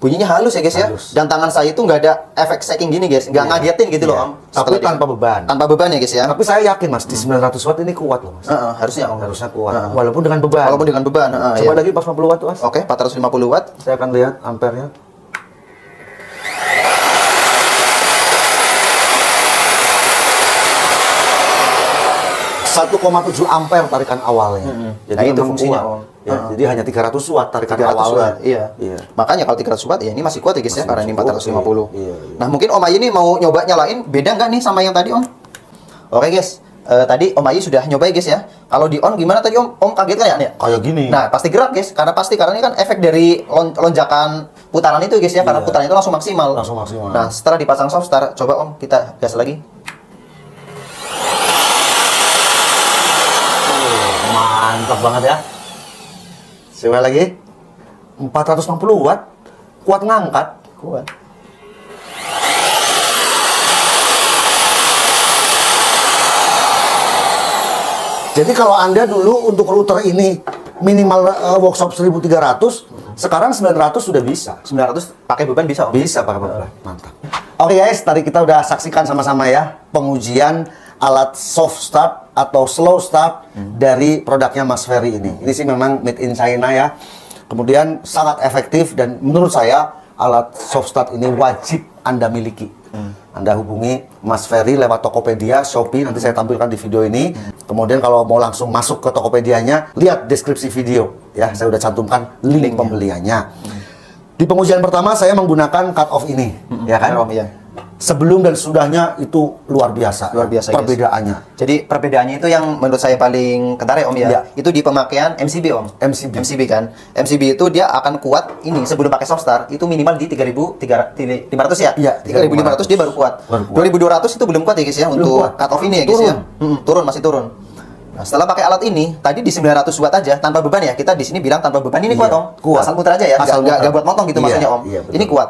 Speaker 2: Bunyinya halus ya guys
Speaker 1: Halus.
Speaker 2: ya. Dan tangan saya itu nggak ada efek shaking gini guys, nggak ngagetin gitu loh Om.
Speaker 1: Tapi
Speaker 2: Setelah
Speaker 1: tanpa beban.
Speaker 2: tanpa beban ya guys ya.
Speaker 1: Tapi saya yakin Mas, di 900 watt ini kuat loh Mas.
Speaker 2: Harusnya Om.
Speaker 1: Harusnya kuat. Walaupun dengan beban.
Speaker 2: Walaupun dengan beban.
Speaker 1: Coba
Speaker 2: iya.
Speaker 1: lagi 450 watt tuh Mas.
Speaker 2: Oke, 450 watt.
Speaker 1: Saya akan lihat ampernya. 1,7 ampere tarikan awalnya. Jadi
Speaker 2: Nah, itu
Speaker 1: memang
Speaker 2: fungsinya,
Speaker 1: kuat.
Speaker 2: Om.
Speaker 1: Ya, jadi hanya 300 watt tarikan
Speaker 2: 300
Speaker 1: awalnya.
Speaker 2: watt, iya.
Speaker 1: Iya.
Speaker 2: Makanya kalau 300 watt ya ini masih kuat ya guys ya, karena ini 450.
Speaker 1: Iya.
Speaker 2: Nah, mungkin Om Ayi ini mau nyoba nyalain, beda nggak nih sama yang tadi Om? Oke guys, tadi Om Ayi sudah nyoba ya guys ya. Kalau di on gimana tadi Om? Om kaget kan ya?
Speaker 1: Kayak gini.
Speaker 2: Nah, pasti gerak guys, karena ini kan efek dari lonjakan putaran itu guys ya, karena
Speaker 1: Iya.
Speaker 2: putaran itu langsung maksimal.
Speaker 1: Langsung maksimal.
Speaker 2: Nah, setelah dipasang soft start, coba Om kita gas lagi.
Speaker 1: Mantap banget ya. Coba lagi. 460 watt. Kuat ngangkat.
Speaker 2: Kuat.
Speaker 1: Jadi kalau Anda dulu untuk router ini minimal workshop 1300, sekarang 900 sudah bisa.
Speaker 2: 900 pakai beban bisa Om?
Speaker 1: Bisa pakai beban. Mantap. Oke guys, tadi kita udah saksikan sama-sama ya pengujian alat soft start atau slow start dari produknya Mas Ferry ini. Ini sih memang made in China ya. Kemudian sangat efektif dan menurut saya alat soft start ini wajib Anda miliki. Anda hubungi Mas Ferry lewat Tokopedia, Shopee, nanti saya tampilkan di video ini. Kemudian kalau mau langsung masuk ke Tokopedianya, lihat deskripsi video ya. Saya udah cantumkan link pembeliannya. Di pengujian pertama saya menggunakan cut off ini, ya kan?
Speaker 2: Iya.
Speaker 1: Sebelum dan sudahnya itu luar biasa.
Speaker 2: Luar biasa, guys.
Speaker 1: Perbedaannya.
Speaker 2: Jadi perbedaannya itu yang menurut saya paling kentara ya Om ya.
Speaker 1: Iya.
Speaker 2: Itu di pemakaian MCB Om.
Speaker 1: MCB.
Speaker 2: Kan. MCB itu dia akan kuat ini sebelum pakai soft start itu minimal di 3.500 ya.
Speaker 1: Iya,
Speaker 2: 3.500 dia baru kuat.
Speaker 1: Baru kuat.
Speaker 2: 2.200 itu belum kuat ya guys ya untuk
Speaker 1: kuat.
Speaker 2: cut off ini ya guys
Speaker 1: Turun.
Speaker 2: ya. Turun masih turun. Nah, setelah pakai alat ini, tadi di 900 watt aja tanpa beban ya. Kita di sini bilang tanpa beban ini kuat
Speaker 1: Iya,
Speaker 2: Om.
Speaker 1: kuat.
Speaker 2: Asal muter aja ya.
Speaker 1: Asal muter.
Speaker 2: Nggak buat motong gitu
Speaker 1: Iya,
Speaker 2: maksudnya Om.
Speaker 1: iya, betul.
Speaker 2: Ini kuat.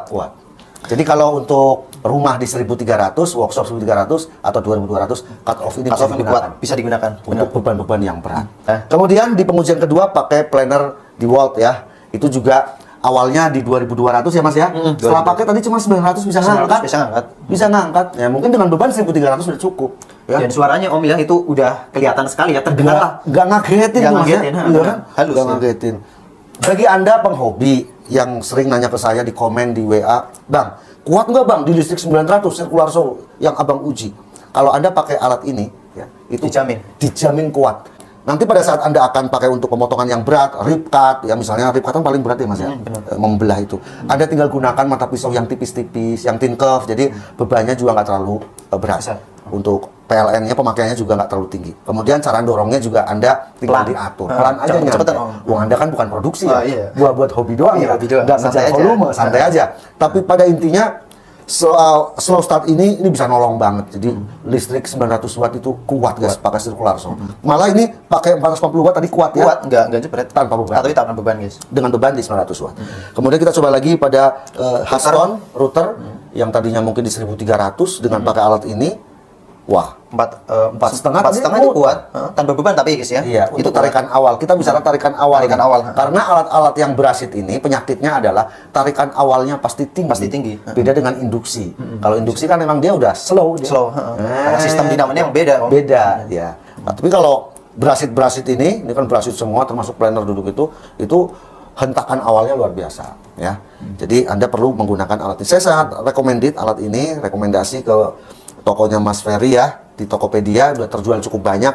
Speaker 1: Jadi kalau untuk rumah di 1300, workshop 1300 atau 2200, cut off ini
Speaker 2: Cut
Speaker 1: bisa
Speaker 2: off ini
Speaker 1: digunakan
Speaker 2: kuat, bisa digunakan.
Speaker 1: untuk beban-beban yang berat.
Speaker 2: Nah.
Speaker 1: Kemudian di pengujian kedua pakai planner DeWalt ya. Itu juga awalnya di 2200 ya Mas ya. Setelah pakai tadi cuma 900 bisa
Speaker 2: 900
Speaker 1: ngangkat.
Speaker 2: bisa ngangkat.
Speaker 1: Bisa ngangkat. Ya mungkin dengan beban 1300 sudah cukup. Ya.
Speaker 2: Dan suaranya Om ya itu udah kelihatan sekali ya, terdengar lah.
Speaker 1: Nggak ngagetin
Speaker 2: Nggak
Speaker 1: Mas ya.
Speaker 2: ngagetin,
Speaker 1: Iya kan?
Speaker 2: halus
Speaker 1: Nggak
Speaker 2: ya.
Speaker 1: ngagetin. Bagi Anda penghobi yang sering nanya ke saya di komen di WA, Bang, kuat nggak Bang di listrik 900 circular show yang Abang uji? Kalau Anda pakai alat ini, ya, itu dijamin kuat. Nanti pada saat Anda akan pakai untuk pemotongan yang berat, rip cut, ya misalnya rip cut kan paling berat ya Mas ya, membelah itu. Anda tinggal gunakan mata pisau yang tipis-tipis, yang thin curve, jadi bebannya juga nggak terlalu berat.
Speaker 2: Bisa.
Speaker 1: Untuk PLN-nya pemakaiannya juga nggak terlalu tinggi. Kemudian cara dorongnya juga Anda tinggal
Speaker 2: Pelan.
Speaker 1: diatur. Pelan aja nyampe.
Speaker 2: Cepetan, Om.
Speaker 1: Wong Anda kan bukan produksi ya,
Speaker 2: Iya.
Speaker 1: buat hobi doang
Speaker 2: Iya,
Speaker 1: ya,
Speaker 2: hobi doang.
Speaker 1: nggak
Speaker 2: Santai
Speaker 1: ngejar
Speaker 2: aja.
Speaker 1: volume, santai aja. Tapi pada intinya slow start ini bisa nolong banget. Jadi listrik 900 watt itu kuat guys pakai circular show. Malah ini pakai 450 watt tadi kuat ya.
Speaker 2: Kuat, nggak jepret.
Speaker 1: Tanpa beban.
Speaker 2: Tapi tanpa beban guys.
Speaker 1: Dengan beban di 900 watt. Kemudian kita coba lagi pada Huston router yang tadinya mungkin di 1300 dengan pakai alat ini. Wah,
Speaker 2: 4,5
Speaker 1: tadi
Speaker 2: itu kuat, tanpa beban tapi guys ya.
Speaker 1: iya,
Speaker 2: itu
Speaker 1: itu tarikan awal. Kita bicara tarikan awal.
Speaker 2: Tarikan
Speaker 1: nih.
Speaker 2: awal.
Speaker 1: Karena alat-alat yang berasit ini penyakitnya adalah tarikan awalnya pasti tinggi.
Speaker 2: Pasti tinggi.
Speaker 1: Beda dengan induksi. Kalau induksi kan memang dia udah slow. Dia.
Speaker 2: Slow, karena sistem dinamanya yang beda Om.
Speaker 1: Beda, ya. Nah, tapi kalau brasit ini kan brasit semua termasuk planer duduk itu hentakan awalnya luar biasa ya. Jadi Anda perlu menggunakan alat ini. Saya sangat recommended alat ini, rekomendasi ke tokonya Mas Ferry ya, di Tokopedia udah terjual cukup banyak.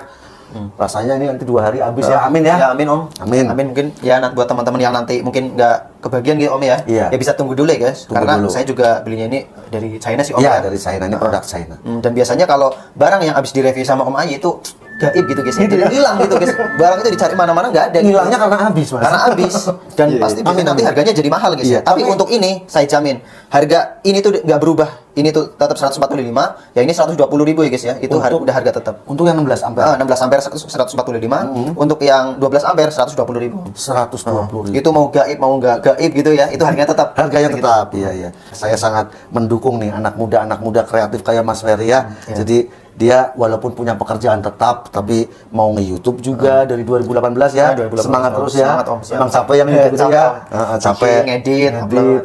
Speaker 1: Rasanya ini nanti 2 hari habis ya. Amin ya.
Speaker 2: Ya amin Om.
Speaker 1: Amin.
Speaker 2: Amin mungkin ya nanti buat teman-teman yang nanti mungkin nggak kebagian gitu Om ya.
Speaker 1: Iya.
Speaker 2: Ya bisa tunggu dulu ya guys.
Speaker 1: Tunggu
Speaker 2: Karena
Speaker 1: dulu.
Speaker 2: saya juga belinya ini dari China sih Om
Speaker 1: Iya,
Speaker 2: ya.
Speaker 1: dari China, ini produk China.
Speaker 2: Dan biasanya kalau barang yang habis direview sama Om Ayi itu gaib gitu guys. Jadi hilang gitu guys. Barang itu dicari mana-mana nggak ada.
Speaker 1: Hilangnya karena habis, Mas.
Speaker 2: Karena habis dan
Speaker 1: Iya,
Speaker 2: pasti
Speaker 1: iya.
Speaker 2: biasanya nanti harganya jadi mahal guys
Speaker 1: Iya,
Speaker 2: ya. Tapi
Speaker 1: tapi-
Speaker 2: untuk ini saya jamin harga ini tuh nggak berubah. Ini tuh tetap 145, ya ini 120.000 ya guys ya. Itu udah harga tetap.
Speaker 1: Untuk yang 16 ampere
Speaker 2: 16 ampere 145, untuk yang 12 ampere 120.000.
Speaker 1: 120.000.
Speaker 2: Itu mau gaib mau nggak gaib gitu ya, itu harganya tetap.
Speaker 1: Harganya
Speaker 2: Gitu.
Speaker 1: tetap, iya. Saya sangat mendukung nih anak muda kreatif kayak Mas Ferry ya. Jadi dia walaupun punya pekerjaan tetap, tapi mau nge-YouTube juga dari 2018 ya.
Speaker 2: 2018.
Speaker 1: Semangat terus ya.
Speaker 2: Semangat, Om. Siap.
Speaker 1: Emang capek yang
Speaker 2: Iya,
Speaker 1: gitu
Speaker 2: capek,
Speaker 1: ya.
Speaker 2: Om.
Speaker 1: Capek
Speaker 2: Ngedit,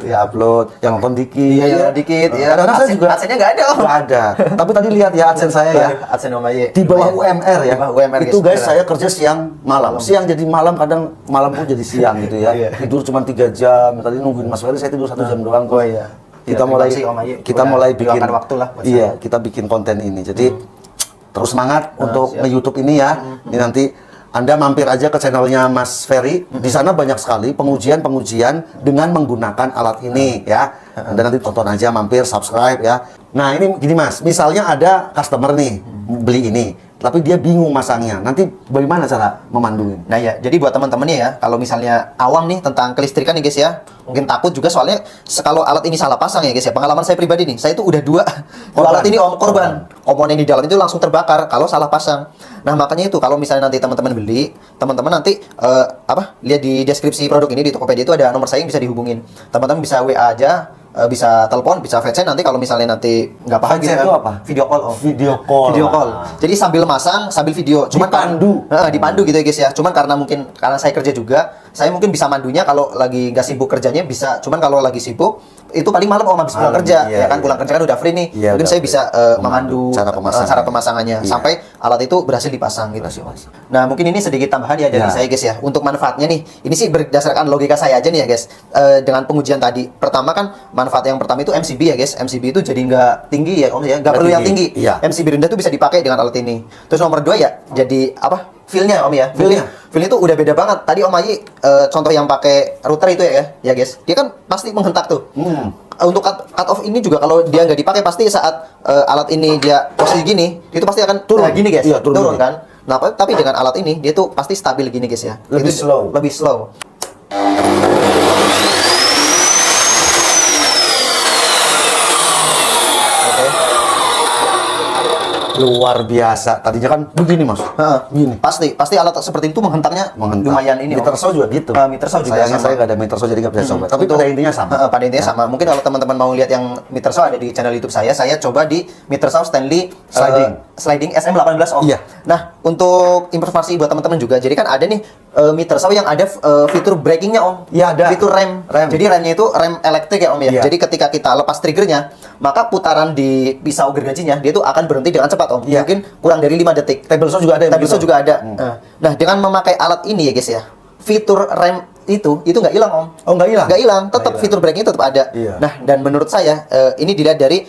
Speaker 1: upload, yang nonton dikit.
Speaker 2: Iya, ya, dikit ya.
Speaker 1: Kadang-kadang saya juga
Speaker 2: Adsense-nya nggak ada Om.
Speaker 1: nggak ada. Tapi tadi lihat ya adsense saya ya.
Speaker 2: Adsense Om Ayi.
Speaker 1: Di bawah UMR ya.
Speaker 2: Di bawah UMR,
Speaker 1: itu guys,
Speaker 2: guys.
Speaker 1: saya kerja siang malam. Siang jadi malam, kadang malam pun jadi siang gitu ya.
Speaker 2: Iya.
Speaker 1: Tidur cuma 3 jam. Tadi nungguin Mas Ferry saya tidur 1 jam doang kok.
Speaker 2: Oh iya.
Speaker 1: Kita
Speaker 2: Ya,
Speaker 1: mulai
Speaker 2: terima kasih, Om Ayi.
Speaker 1: kita
Speaker 2: Udah
Speaker 1: mulai bikin
Speaker 2: meluangkan waktu lah buat
Speaker 1: iya, kita bikin konten ini. Jadi terus semangat untuk
Speaker 2: siap.
Speaker 1: nge-YouTube ini ya. Ini nanti Anda mampir aja ke channelnya Mas Ferry. Di sana banyak sekali pengujian-pengujian dengan menggunakan alat ini ya. Anda nanti tonton aja, mampir, subscribe ya. Nah ini gini Mas, misalnya ada customer nih beli ini, tapi dia bingung masangnya. Nanti bagaimana cara memanduin?
Speaker 2: Nah ya, jadi buat teman-teman ya, kalau misalnya awam nih tentang kelistrikan nih guys ya, mungkin takut juga soalnya kalau alat ini salah pasang ya guys ya. Pengalaman saya pribadi nih, saya itu udah dua alat ini korban. Komponen di dalam itu langsung terbakar kalau salah pasang. Nah makanya itu kalau misalnya nanti teman-teman beli, teman-teman nanti lihat di deskripsi produk ini di Tokopedia itu ada nomor saya yang bisa dihubungin. Teman-teman bisa WA aja. Bisa telepon, bisa VC nanti kalau misalnya nanti nggak paham
Speaker 1: VC
Speaker 2: gitu
Speaker 1: itu apa?
Speaker 2: Video call Om.
Speaker 1: Video call.
Speaker 2: Video call. Jadi sambil masang, sambil video.
Speaker 1: Dipandu.
Speaker 2: Dipandu gitu ya guys ya. Cuman karena saya kerja juga, saya mungkin bisa mandunya kalau lagi nggak sibuk kerjanya bisa. Cuman kalau lagi sibuk itu paling malam Om habis pulang
Speaker 1: Malam,
Speaker 2: kerja
Speaker 1: iya,
Speaker 2: ya kan
Speaker 1: iya.
Speaker 2: pulang kerja kan udah free nih.
Speaker 1: Iya,
Speaker 2: Mungkin
Speaker 1: udah
Speaker 2: saya
Speaker 1: free.
Speaker 2: bisa
Speaker 1: Memandu
Speaker 2: memandu
Speaker 1: cara pemasangannya.
Speaker 2: pemasangannya
Speaker 1: Iya.
Speaker 2: sampai alat itu berhasil dipasang gitu. Nah, mungkin ini sedikit tambahan ya dari
Speaker 1: Ya.
Speaker 2: saya guys ya. Untuk manfaatnya nih, ini sih berdasarkan logika saya aja nih ya guys. Dengan pengujian tadi, pertama kan manfaat yang pertama itu MCB ya guys. MCB itu jadi nggak tinggi ya Om ya, nggak perlu yang tinggi.
Speaker 1: Iya.
Speaker 2: MCB rendah tuh bisa dipakai dengan alat ini. Terus nomor 2 ya, jadi apa? Feel-nya Om ya.
Speaker 1: Feel-nya.
Speaker 2: Feel itu udah beda banget. Tadi Om Ayi contoh yang pakai router itu ya guys. Dia kan pasti menghentak tuh. Untuk cut off ini juga kalau dia nggak dipakai pasti saat alat ini dia posisi gini, itu pasti akan
Speaker 1: Turun.
Speaker 2: gini guys.
Speaker 1: Iya, turun gini.
Speaker 2: Kan. Nah, tapi dengan alat ini dia tuh pasti stabil gini guys ya.
Speaker 1: Lebih
Speaker 2: Itu
Speaker 1: slow.
Speaker 2: Lebih slow. Oke.
Speaker 1: Luar biasa. Tadinya kan begini Mas.
Speaker 2: Heeh.
Speaker 1: Gini.
Speaker 2: Pasti alat seperti itu menghentaknya
Speaker 1: Menghentak.
Speaker 2: lumayan ini.
Speaker 1: Meter
Speaker 2: Om.
Speaker 1: saw juga gitu.
Speaker 2: Meter saw juga
Speaker 1: Sayangnya
Speaker 2: sama.
Speaker 1: saya nggak ada meter saw jadi nggak bisa coba. Tapi
Speaker 2: Untuk-
Speaker 1: pada intinya sama.
Speaker 2: Pada intinya sama. Mungkin kalau teman-teman mau lihat yang meter saw ada di channel YouTube saya coba di meter saw Stanley sliding SM18 Om.
Speaker 1: Iya.
Speaker 2: Nah, untuk informasi buat teman-teman juga. Jadi kan ada nih meter saw yang ada fitur brakingnya Om.
Speaker 1: Iya, ada.
Speaker 2: Fitur rem.
Speaker 1: Rem.
Speaker 2: Jadi remnya itu rem elektrik ya Om ya.
Speaker 1: Iya.
Speaker 2: Jadi ketika kita lepas triggernya, maka putaran di pisau gergajinya dia tuh akan berhenti dengan cepat Om.
Speaker 1: Iya.
Speaker 2: Mungkin kurang dari 5 detik.
Speaker 1: Table saw juga ada yang
Speaker 2: Table saw
Speaker 1: begitu.
Speaker 2: juga ada. Nah, dengan memakai alat ini ya guys ya, fitur rem itu nggak hilang Om.
Speaker 1: Oh, nggak hilang?
Speaker 2: Nggak hilang, tetap
Speaker 1: Nggak hilang.
Speaker 2: fitur braking tetap ada.
Speaker 1: Iya.
Speaker 2: Nah, dan menurut saya ini dilihat dari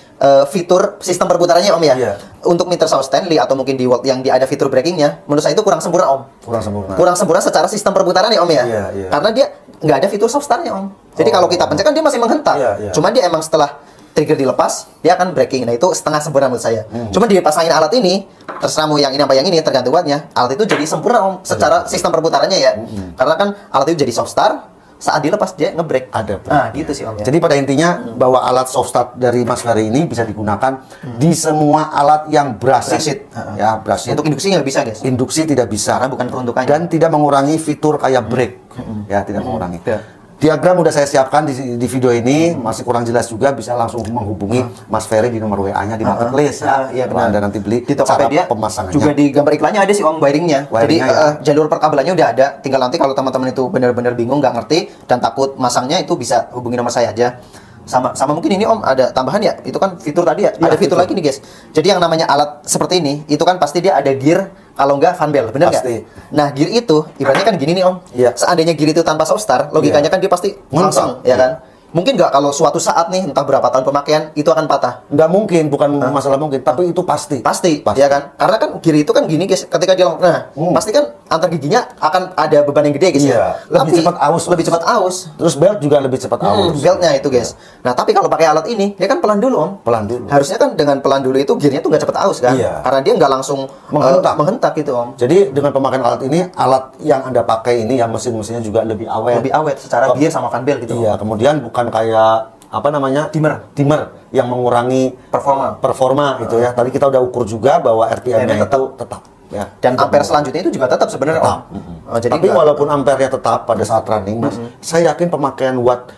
Speaker 2: fitur sistem perputarannya Om ya.
Speaker 1: Iya.
Speaker 2: Untuk meter saw Stanley atau mungkin di Walt yang ada fitur brakingnya, menurut saya itu kurang sempurna Om.
Speaker 1: Kurang sempurna.
Speaker 2: Kurang sempurna secara sistem perputaran ya Om ya.
Speaker 1: Iya, iya.
Speaker 2: Karena dia nggak ada fitur soft startnya Om. Jadi kalau kita pencet kan dia masih menghentak.
Speaker 1: Iya, iya.
Speaker 2: Cuman dia emang setelah trigger dilepas, dia akan braking. Nah, itu setengah sempurna menurut saya. Cuman dipasangin alat ini, terserah mau yang ini apa yang ini, tergantung wattnya. Alat itu jadi sempurna Om, secara sistem perputarannya ya. Karena kan alat itu jadi soft start, saat dilepas dia nge-brake.
Speaker 1: Ada.
Speaker 2: Nah, gitu sih Om ya.
Speaker 1: Jadi pada intinya bahwa alat soft start dari Mas Ferry ini bisa digunakan di semua alat yang brasit.
Speaker 2: Brasit.
Speaker 1: Ya, brasit.
Speaker 2: Untuk induksi nggak bisa guys.
Speaker 1: Induksi tidak bisa.
Speaker 2: Karena bukan peruntukannya.
Speaker 1: Dan tidak mengurangi fitur kayak brake. Ya, tidak mengurangi.
Speaker 2: Ya.
Speaker 1: Diagram udah saya siapkan di video ini, masih kurang jelas juga bisa langsung menghubungi Mas Ferry di nomor WA-nya di marketplace ya.
Speaker 2: Iya
Speaker 1: Kalau
Speaker 2: benar.
Speaker 1: Anda nanti beli
Speaker 2: Di Tokopedia
Speaker 1: pemasangannya.
Speaker 2: juga di gambar iklannya ada sih Om wiringnya. Jadi
Speaker 1: Wiringnya, ya.
Speaker 2: jalur perkabelannya udah ada. Tinggal nanti kalau teman-teman itu benar-benar bingung nggak ngerti dan takut masangnya itu bisa hubungi nomor saya aja. Sama mungkin ini Om ada tambahan ya, itu kan fitur tadi ya,
Speaker 1: Iya,
Speaker 2: ada fitur
Speaker 1: fitur.
Speaker 2: lagi nih guys. Jadi yang namanya alat seperti ini, itu kan pasti dia ada gear, kalau enggak fan bell, bener nggak?
Speaker 1: Pasti.
Speaker 2: Nah gear itu, ibaratnya kan gini nih Om,
Speaker 1: Iya.
Speaker 2: seandainya gear itu tanpa soft start, logikanya kan dia pasti langsung,
Speaker 1: Mentok.
Speaker 2: ya kan? Mungkin nggak kalau suatu saat nih, entah berapa tahun pemakaian, itu akan patah.
Speaker 1: Nggak mungkin, bukan masalah mungkin, tapi itu pasti.
Speaker 2: Pasti, ya kan? Karena kan gear itu kan gini guys, ketika dia pasti kan antar giginya akan ada beban yang gede guys
Speaker 1: Iya,
Speaker 2: ya.
Speaker 1: lebih cepat aus.
Speaker 2: Lebih cepat aus.
Speaker 1: Terus belt juga lebih cepat aus.
Speaker 2: Beltnya itu guys. Nah tapi kalau pakai alat ini, dia kan pelan dulu Om.
Speaker 1: Pelan dulu.
Speaker 2: Harusnya kan dengan pelan dulu itu gearnya tuh nggak cepat aus kan?
Speaker 1: Iya.
Speaker 2: Karena dia nggak langsung menghentak gitu Om.
Speaker 1: Jadi dengan pemakaian alat ini, alat yang Anda pakai ini ya mesin-mesinnya juga lebih awet.
Speaker 2: Lebih awet secara gear sama fan bell gitu.
Speaker 1: Iya, kemudian bukan kayak apa namanya? Dimmer yang mengurangi performa gitu ya. Tadi kita udah ukur juga bahwa RPM-nya itu tetap ya.
Speaker 2: Dan ampere selanjutnya itu juga tetap sebenarnya Om. Jadi
Speaker 1: Tapi
Speaker 2: nggak-
Speaker 1: walaupun ampernya tetap pada saat running, Mas, saya yakin pemakaian watt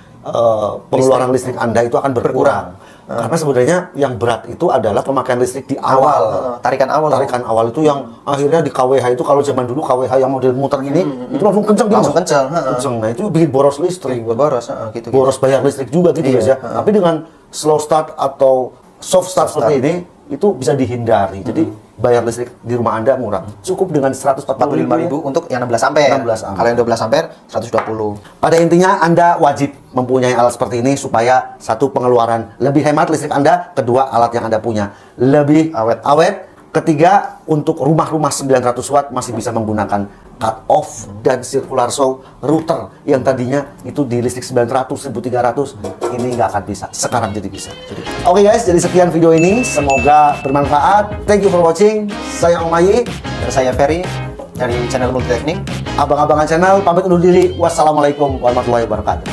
Speaker 1: pengeluaran listrik Anda itu akan berkurang. Karena sebenarnya yang berat itu adalah pemakaian listrik di awal.
Speaker 2: tarikan awal.
Speaker 1: Tarikan awal itu yang akhirnya di KWH itu, kalau zaman dulu KWH yang model muter gini, itu langsung kenceng gitu,
Speaker 2: Langsung
Speaker 1: Mas.
Speaker 2: kenceng,
Speaker 1: Kenceng. Nah, itu bikin boros listrik.
Speaker 2: boros gitu.
Speaker 1: Boros bayar listrik juga gitu guys ya. Tapi dengan slow start atau soft start seperti ini itu bisa dihindari. Jadi bayar listrik di rumah Anda murah. Cukup dengan 145.000.
Speaker 2: 45.000 untuk yang 16 ampere.
Speaker 1: 16 ampere.
Speaker 2: Kalau yang 12 ampere 120.
Speaker 1: Pada intinya Anda wajib mempunyai alat seperti ini supaya satu, pengeluaran lebih hemat listrik Anda, kedua, alat yang Anda punya lebih awet. Ketiga, untuk rumah-rumah 900 watt masih bisa menggunakan cut off dan circular saw router yang tadinya itu di listrik 900, 1300, ini nggak akan bisa. Sekarang jadi bisa. Oke guys, jadi sekian video ini. Semoga bermanfaat. Thank you for watching. Saya Om Ayi.
Speaker 2: Dan saya Ferry dari channel Multiteknik.
Speaker 1: Abang-abangan channel pamit undur diri. Wassalamualaikum warahmatullahi wabarakatuh.